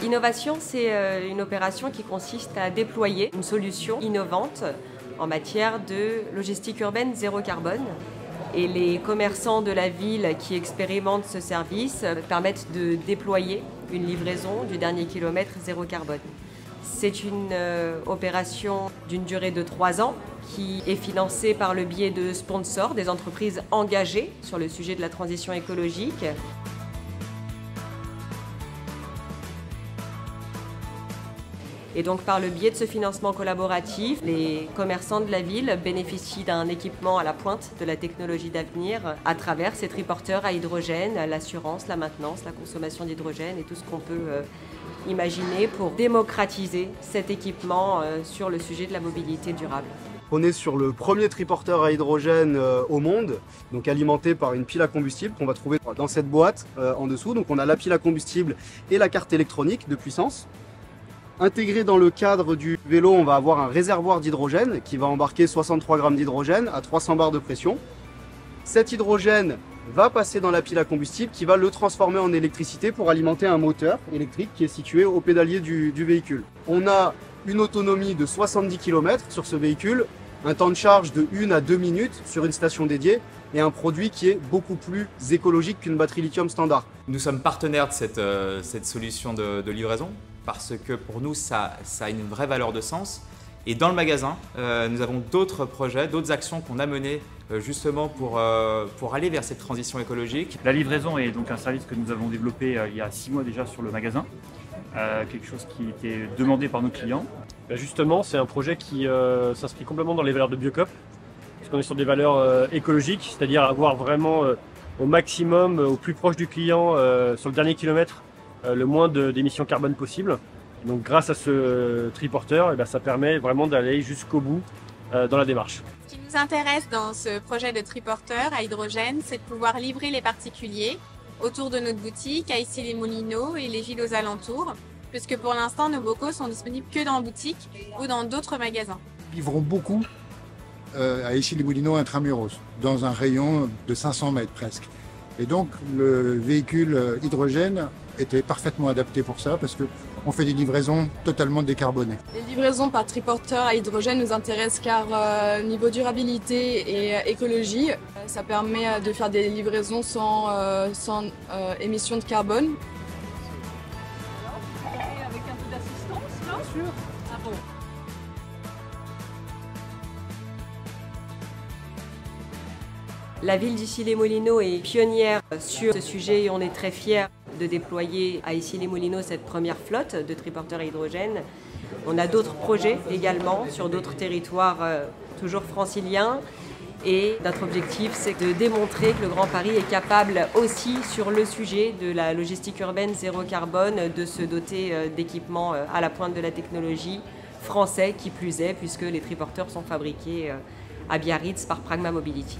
Innovation, c'est une opération qui consiste à déployer une solution innovante en matière de logistique urbaine zéro carbone. Et les commerçants de la ville qui expérimentent ce service permettent de déployer une livraison du dernier kilomètre zéro carbone. C'est une opération d'une durée de 3 ans qui est financée par le biais de sponsors, des entreprises engagées sur le sujet de la transition écologique. Et donc par le biais de ce financement collaboratif, les commerçants de la ville bénéficient d'un équipement à la pointe de la technologie d'avenir à travers ces triporteurs à hydrogène, l'assurance, la maintenance, la consommation d'hydrogène et tout ce qu'on peut imaginer pour démocratiser cet équipement sur le sujet de la mobilité durable. On est sur le premier triporteur à hydrogène au monde, donc alimenté par une pile à combustible qu'on va trouver dans cette boîte en dessous. Donc on a la pile à combustible et la carte électronique de puissance. Intégré dans le cadre du vélo, on va avoir un réservoir d'hydrogène qui va embarquer 63 grammes d'hydrogène à 300 bars de pression. Cet hydrogène va passer dans la pile à combustible qui va le transformer en électricité pour alimenter un moteur électrique qui est situé au pédalier du véhicule. On a une autonomie de 70 km sur ce véhicule, un temps de charge de 1 à 2 minutes sur une station dédiée et un produit qui est beaucoup plus écologique qu'une batterie lithium standard. Nous sommes partenaires de cette solution de livraison parce que pour nous, ça a une vraie valeur de sens. Et dans le magasin, nous avons d'autres projets, d'autres actions qu'on a menées justement pour aller vers cette transition écologique. La livraison est donc un service que nous avons développé il y a 6 mois déjà sur le magasin, quelque chose qui était demandé par nos clients. Justement, c'est un projet qui s'inscrit complètement dans les valeurs de Biocoop, parce qu'on est sur des valeurs écologiques, c'est-à-dire avoir vraiment au maximum, au plus proche du client, sur le dernier kilomètre, le moins d'émissions carbone possible. Et donc grâce à ce triporteur, ça permet vraiment d'aller jusqu'au bout dans la démarche. Ce qui nous intéresse dans ce projet de triporteur à hydrogène, c'est de pouvoir livrer les particuliers autour de notre boutique, à Issy-les-Moulineaux et les villes aux alentours, puisque pour l'instant nos bocaux sont disponibles que dans la boutique ou dans d'autres magasins. Nous livrons beaucoup à Issy-les-Moulineaux intramuros, dans un rayon de 500 mètres presque. Et donc le véhicule hydrogène était parfaitement adapté pour ça parce qu'on fait des livraisons totalement décarbonées. Les livraisons par triporteur à hydrogène nous intéressent car niveau durabilité et écologie, ça permet de faire des livraisons sans émissions de carbone. Avec un peu d'assistance là ? Bien sûr. Ah bon. La ville d'Issy-les-Moulineaux est pionnière sur ce sujet et on est très fiers de déployer à Issy-les-Moulineaux cette première flotte de triporteurs à hydrogène. On a d'autres projets également sur d'autres territoires toujours franciliens et notre objectif c'est de démontrer que le Grand Paris est capable aussi sur le sujet de la logistique urbaine zéro carbone de se doter d'équipements à la pointe de la technologie français qui plus est puisque les triporteurs sont fabriqués à Biarritz par Pragma Mobility.